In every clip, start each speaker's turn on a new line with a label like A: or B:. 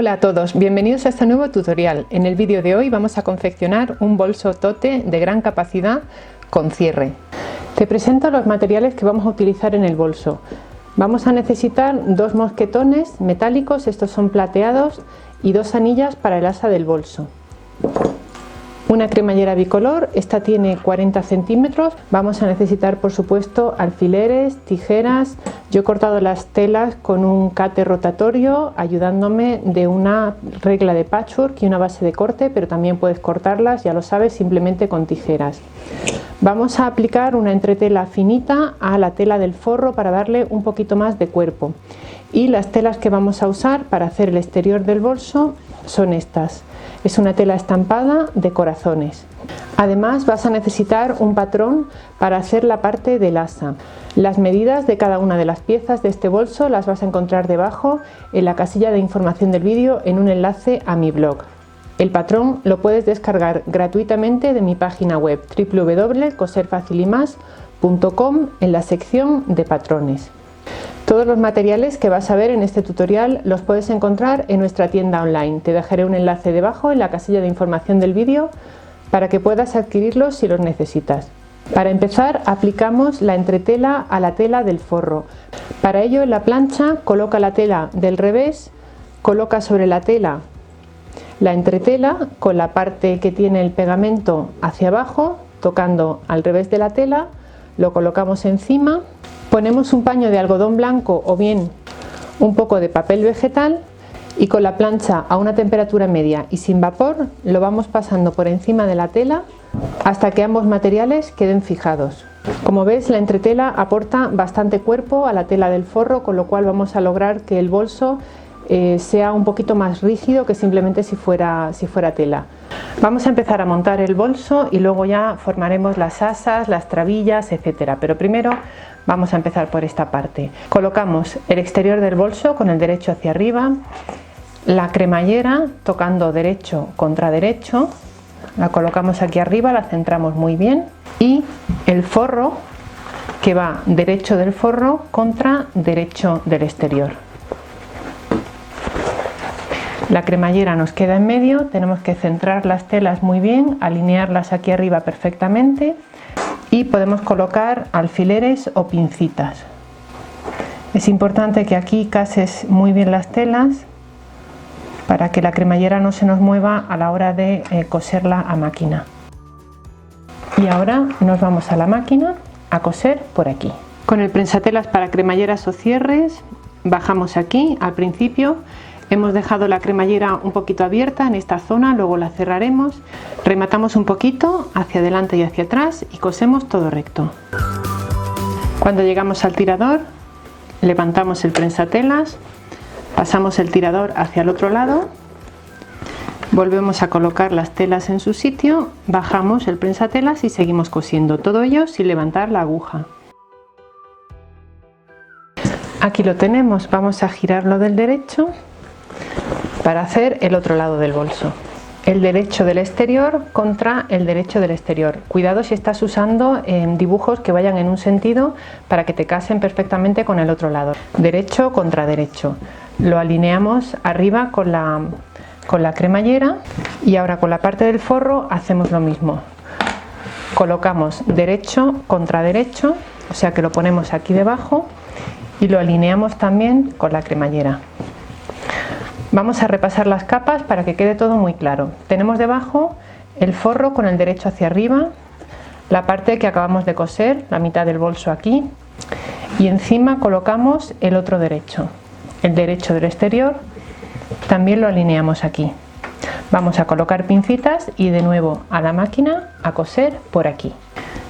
A: Hola a todos, bienvenidos a este nuevo tutorial. En el vídeo de hoy vamos a confeccionar un bolso tote de gran capacidad con cierre. Te presento los materiales que vamos a utilizar en el bolso. Vamos a necesitar dos mosquetones metálicos, estos son plateados, y dos anillas para el asa del bolso. Una cremallera bicolor, esta tiene 40 centímetros. Vamos a necesitar, por supuesto, alfileres, tijeras. Yo he cortado las telas con un cate rotatorio, ayudándome de una regla de patchwork y una base de corte, pero también puedes cortarlas, ya lo sabes, simplemente con tijeras. Vamos a aplicar una entretela finita a la tela del forro para darle un poquito más de cuerpo. Y las telas que vamos a usar para hacer el exterior del bolso son estas. Es una tela estampada de corazones. Además vas a necesitar un patrón para hacer la parte del asa. Las medidas de cada una de las piezas de este bolso las vas a encontrar debajo en la casilla de información del vídeo en un enlace a mi blog. El patrón lo puedes descargar gratuitamente de mi página web www.coserfacilymas.com en la sección de patrones. Todos los materiales que vas a ver en este tutorial los puedes encontrar en nuestra tienda online. Te dejaré un enlace debajo en la casilla de información del vídeo para que puedas adquirirlos si los necesitas. Para empezar, aplicamos la entretela a la tela del forro. Para ello, en la plancha coloca la tela del revés, coloca sobre la tela la entretela con la parte que tiene el pegamento hacia abajo, tocando al revés de la tela, lo colocamos encima. Ponemos un paño de algodón blanco o bien un poco de papel vegetal y con la plancha a una temperatura media y sin vapor lo vamos pasando por encima de la tela hasta que ambos materiales queden fijados. Como ves, la entretela aporta bastante cuerpo a la tela del forro, con lo cual vamos a lograr que el bolso sea un poquito más rígido que simplemente si fuera tela. Vamos a empezar a montar el bolso y luego ya formaremos las asas, las trabillas, etcétera. Pero primero vamos a empezar por esta parte. Colocamos el exterior del bolso con el derecho hacia arriba, la cremallera tocando derecho contra derecho, la colocamos aquí arriba, la centramos muy bien, y el forro que va derecho del forro contra derecho del exterior. La cremallera nos queda en medio, tenemos que centrar las telas muy bien, alinearlas aquí arriba perfectamente y podemos colocar alfileres o pincitas. Es importante que aquí cases muy bien las telas para que la cremallera no se nos mueva a la hora de coserla a máquina. Y ahora nos vamos a la máquina a coser por aquí. Con el prensatelas para cremalleras o cierres bajamos aquí al principio. Hemos dejado la cremallera un poquito abierta en esta zona, luego la cerraremos, rematamos un poquito hacia adelante y hacia atrás y cosemos todo recto. Cuando llegamos al tirador, levantamos el prensatelas, pasamos el tirador hacia el otro lado, volvemos a colocar las telas en su sitio, bajamos el prensatelas y seguimos cosiendo, todo ello sin levantar la aguja. Aquí lo tenemos, vamos a girarlo del derecho para hacer el otro lado del bolso. El derecho del exterior contra el derecho del exterior. Cuidado si estás usando dibujos que vayan en un sentido para que te casen perfectamente con el otro lado. Derecho contra derecho. Lo alineamos arriba con la cremallera y ahora con la parte del forro hacemos lo mismo. Colocamos derecho contra derecho, o sea que lo ponemos aquí debajo y lo alineamos también con la cremallera. Vamos a repasar las capas para que quede todo muy claro. Tenemos debajo el forro con el derecho hacia arriba, la parte que acabamos de coser, la mitad del bolso aquí, y encima colocamos el otro derecho, el derecho del exterior, también lo alineamos aquí. Vamos a colocar pincitas y de nuevo a la máquina a coser por aquí.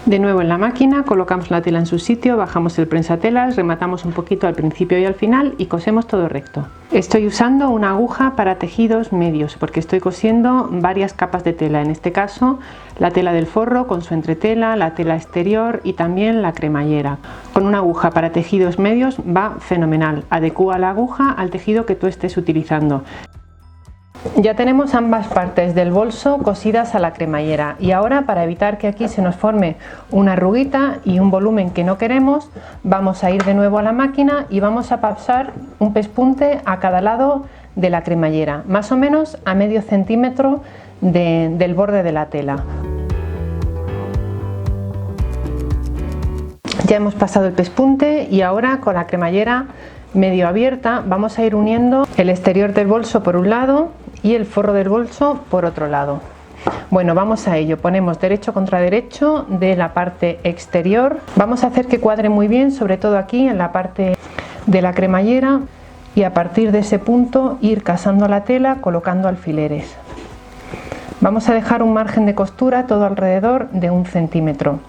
A: De nuevo en la máquina colocamos la tela en su sitio, bajamos el prensatelas, rematamos un poquito al principio y al final y cosemos todo recto. Estoy usando una aguja para tejidos medios porque estoy cosiendo varias capas de tela, en este caso la tela del forro con su entretela, la tela exterior y también la cremallera. Con una aguja para tejidos medios va fenomenal, adecúa la aguja al tejido que tú estés utilizando. Ya tenemos ambas partes del bolso cosidas a la cremallera y ahora, para evitar que aquí se nos forme una arruguita y un volumen que no queremos, vamos a ir de nuevo a la máquina y vamos a pasar un pespunte a cada lado de la cremallera, más o menos a medio centímetro del borde de la tela. Ya hemos pasado el pespunte y ahora con la cremallera medio abierta vamos a ir uniendo el exterior del bolso por un lado y el forro del bolso por otro lado. Bueno, vamos a ello. Ponemos derecho contra derecho de la parte exterior. Vamos a hacer que cuadre muy bien, sobre todo aquí en la parte de la cremallera, y a partir de ese punto ir casando la tela colocando alfileres. Vamos a dejar un margen de costura todo alrededor de 1 centímetro.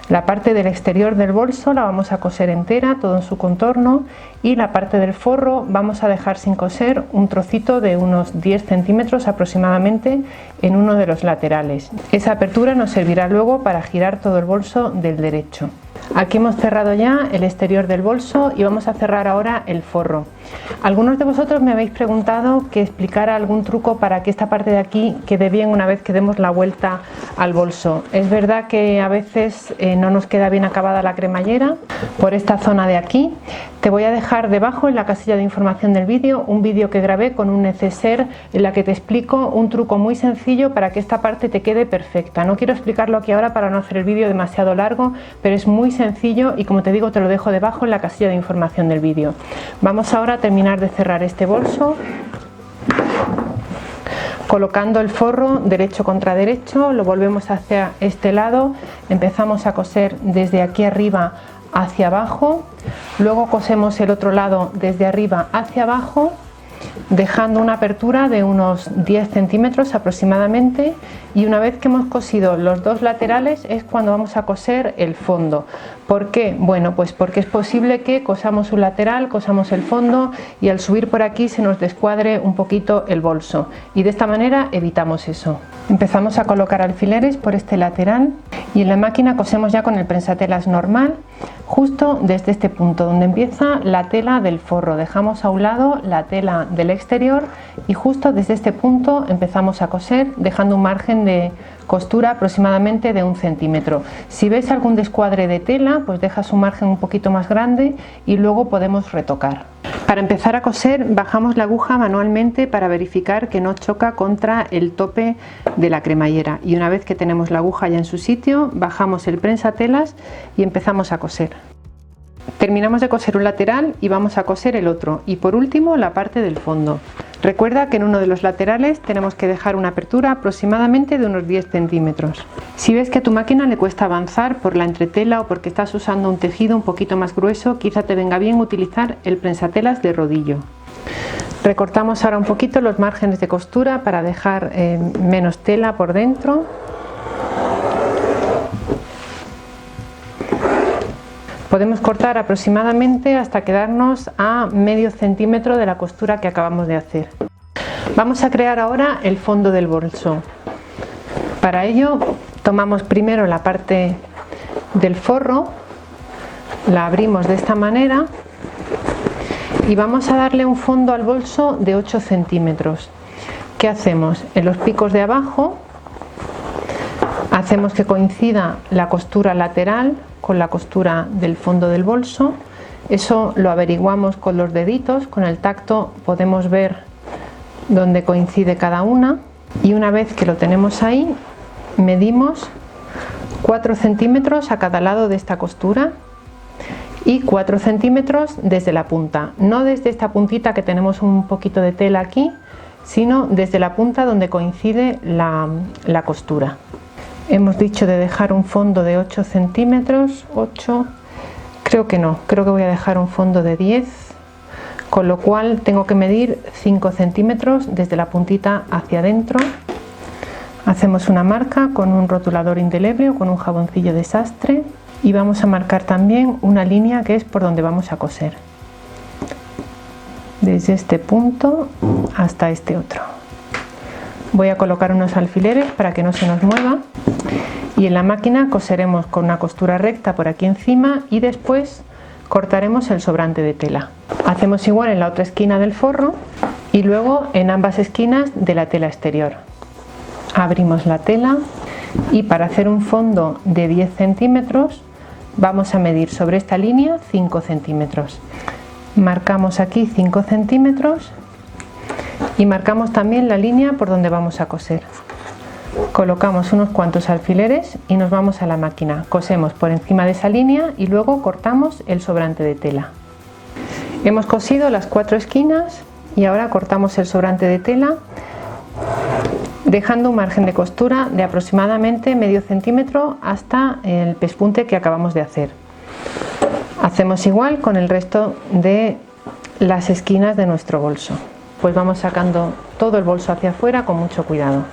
A: La parte del exterior del bolso la vamos a coser entera, todo en su contorno, y la parte del forro vamos a dejar sin coser un trocito de unos 10 centímetros aproximadamente en uno de los laterales. Esa apertura nos servirá luego para girar todo el bolso del derecho. Aquí hemos cerrado ya el exterior del bolso y vamos a cerrar ahora el forro. Algunos de vosotros me habéis preguntado que explicara algún truco para que esta parte de aquí quede bien una vez que demos la vuelta al bolso. Es verdad que a veces no nos queda bien acabada la cremallera por esta zona de aquí. Te voy a dejar debajo en la casilla de información del vídeo un vídeo que grabé con un neceser en la que te explico un truco muy sencillo para que esta parte te quede perfecta. No quiero explicarlo aquí ahora para no hacer el vídeo demasiado largo, pero es muy sencillo y, como te digo, te lo dejo debajo en la casilla de información del vídeo. Vamos ahora a terminar de cerrar este bolso colocando el forro derecho contra derecho. Lo volvemos hacia este lado, empezamos a coser desde aquí arriba hacia abajo, luego cosemos el otro lado desde arriba hacia abajo, dejando una apertura de unos 10 centímetros aproximadamente, y una vez que hemos cosido los dos laterales es cuando vamos a coser el fondo. ¿Por qué? Bueno, pues porque es posible que cosamos un lateral, cosamos el fondo y al subir por aquí se nos descuadre un poquito el bolso, y de esta manera evitamos eso. Empezamos a colocar alfileres por este lateral y en la máquina cosemos ya con el prensatelas normal, justo desde este punto donde empieza la tela del forro. Dejamos a un lado la tela del exterior y justo desde este punto empezamos a coser, dejando un margen de costura aproximadamente de 1 centímetro. Si ves algún descuadre de tela, pues dejas un margen un poquito más grande y luego podemos retocar. Para empezar a coser bajamos la aguja manualmente para verificar que no choca contra el tope de la cremallera, y una vez que tenemos la aguja ya en su sitio bajamos el prensatelas y empezamos a coser. Terminamos de coser un lateral y vamos a coser el otro, y por último la parte del fondo. Recuerda que en uno de los laterales tenemos que dejar una apertura aproximadamente de unos 10 centímetros. Si ves que a tu máquina le cuesta avanzar por la entretela o porque estás usando un tejido un poquito más grueso, quizá te venga bien utilizar el prensatelas de rodillo. Recortamos ahora un poquito los márgenes de costura para dejar menos tela por dentro. Podemos cortar aproximadamente hasta quedarnos a medio centímetro de la costura que acabamos de hacer. Vamos a crear ahora el fondo del bolso. Para ello tomamos primero la parte del forro, la abrimos de esta manera y vamos a darle un fondo al bolso de 8 centímetros. ¿Qué hacemos? En los picos de abajo hacemos que coincida la costura lateral con la costura del fondo del bolso. Eso lo averiguamos con los deditos, con el tacto podemos ver dónde coincide cada una, y una vez que lo tenemos ahí medimos 4 centímetros a cada lado de esta costura y 4 centímetros desde la punta, no desde esta puntita que tenemos un poquito de tela aquí, sino desde la punta donde coincide la costura. Hemos dicho de dejar un fondo de 8 centímetros, 8, creo que no, creo que voy a dejar un fondo de 10, con lo cual tengo que medir 5 centímetros desde la puntita hacia adentro. Hacemos una marca con un rotulador indeleble o con un jaboncillo de sastre y vamos a marcar también una línea que es por donde vamos a coser, desde este punto hasta este otro. Voy a colocar unos alfileres para que no se nos mueva y en la máquina coseremos con una costura recta por aquí encima y después cortaremos el sobrante de tela. Hacemos igual en la otra esquina del forro y luego en ambas esquinas de la tela exterior. Abrimos la tela y para hacer un fondo de 10 centímetros vamos a medir sobre esta línea 5 centímetros. Marcamos aquí 5 centímetros y marcamos también la línea por donde vamos a coser. Colocamos unos cuantos alfileres y nos vamos a la máquina. Cosemos por encima de esa línea y luego cortamos el sobrante de tela. Hemos cosido las 4 esquinas y ahora cortamos el sobrante de tela, dejando un margen de costura de aproximadamente medio centímetro hasta el pespunte que acabamos de hacer. Hacemos igual con el resto de las esquinas de nuestro bolso. Pues vamos sacando todo el bolso hacia afuera con mucho cuidado.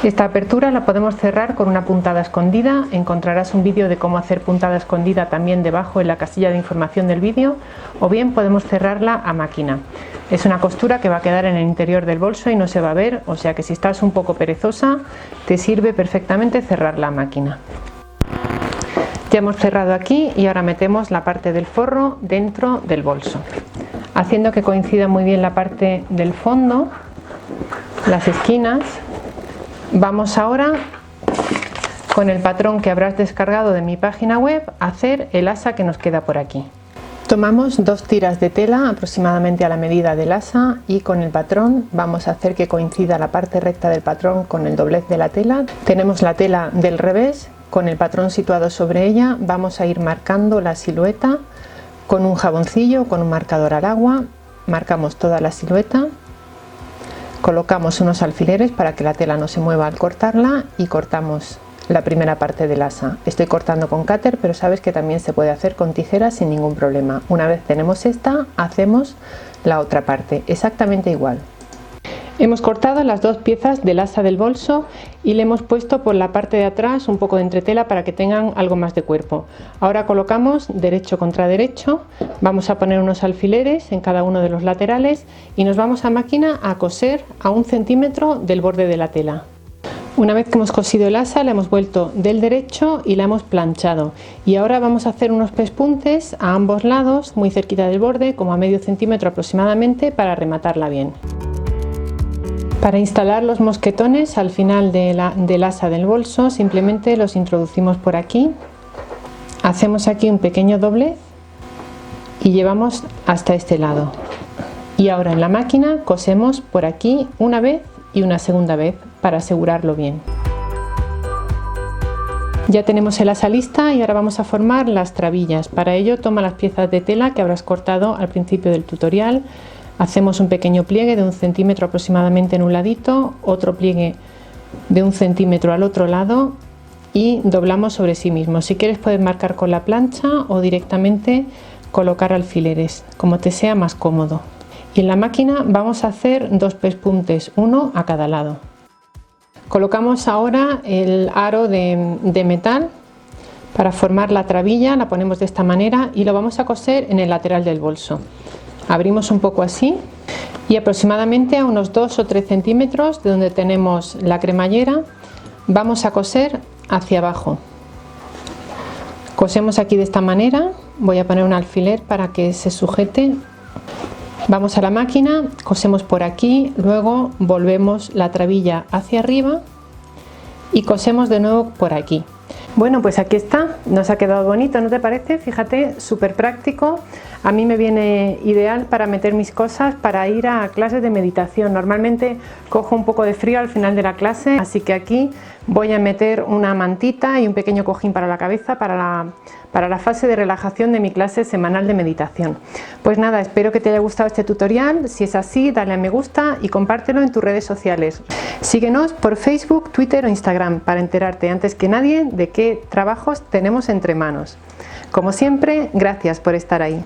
A: Esta apertura la podemos cerrar con una puntada escondida. Encontrarás un vídeo de cómo hacer puntada escondida también debajo en la casilla de información del vídeo, o bien podemos cerrarla a máquina. Es una costura que va a quedar en el interior del bolso y no se va a ver, o sea que si estás un poco perezosa te sirve perfectamente cerrarla a máquina. Ya hemos cerrado aquí y ahora metemos la parte del forro dentro del bolso, haciendo que coincida muy bien la parte del fondo, las esquinas. Vamos ahora, con el patrón que habrás descargado de mi página web, a hacer el asa que nos queda por aquí. Tomamos 2 tiras de tela aproximadamente a la medida del asa y con el patrón vamos a hacer que coincida la parte recta del patrón con el doblez de la tela. Tenemos la tela del revés, con el patrón situado sobre ella vamos a ir marcando la silueta con un jaboncillo, con un marcador al agua. Marcamos toda la silueta. Colocamos unos alfileres para que la tela no se mueva al cortarla y cortamos la primera parte del asa. Estoy cortando con cúter, pero sabes que también se puede hacer con tijeras sin ningún problema. Una vez tenemos esta, hacemos la otra parte, exactamente igual. Hemos cortado las 2 piezas del asa del bolso y le hemos puesto por la parte de atrás un poco de entretela para que tengan algo más de cuerpo. Ahora colocamos derecho contra derecho, vamos a poner unos alfileres en cada uno de los laterales y nos vamos a máquina a coser a 1 centímetro del borde de la tela. Una vez que hemos cosido el asa, la hemos vuelto del derecho y la hemos planchado, y ahora vamos a hacer unos pespuntes a ambos lados, muy cerquita del borde, como a medio centímetro aproximadamente, para rematarla bien. Para instalar los mosquetones al final del asa del bolso, simplemente los introducimos por aquí, hacemos aquí un pequeño doblez y llevamos hasta este lado. Y ahora en la máquina cosemos por aquí una vez y una segunda vez para asegurarlo bien. Ya tenemos el asa lista y ahora vamos a formar las trabillas. Para ello toma las piezas de tela que habrás cortado al principio del tutorial. Hacemos un pequeño pliegue de 1 centímetro aproximadamente en un ladito, otro pliegue de 1 centímetro al otro lado y doblamos sobre sí mismo. Si quieres puedes marcar con la plancha o directamente colocar alfileres, como te sea más cómodo. Y en la máquina vamos a hacer 2 pespuntes, uno a cada lado. Colocamos ahora el aro de metal para formar la trabilla, la ponemos de esta manera y lo vamos a coser en el lateral del bolso. Abrimos un poco así y aproximadamente a unos 2 o 3 centímetros de donde tenemos la cremallera vamos a coser hacia abajo. Cosemos aquí de esta manera, voy a poner un alfiler para que se sujete. Vamos a la máquina, cosemos por aquí, luego volvemos la trabilla hacia arriba y cosemos de nuevo por aquí. Bueno, pues aquí está, nos ha quedado bonito, ¿no te parece? Fíjate, súper práctico. A mí me viene ideal para meter mis cosas para ir a clases de meditación. Normalmente cojo un poco de frío al final de la clase, así que aquí voy a meter una mantita y un pequeño cojín para la cabeza para la fase de relajación de mi clase semanal de meditación. Pues nada, espero que te haya gustado este tutorial. Si es así, dale a me gusta y compártelo en tus redes sociales. Síguenos por Facebook, Twitter o Instagram para enterarte antes que nadie de qué trabajos tenemos entre manos. Como siempre, gracias por estar ahí.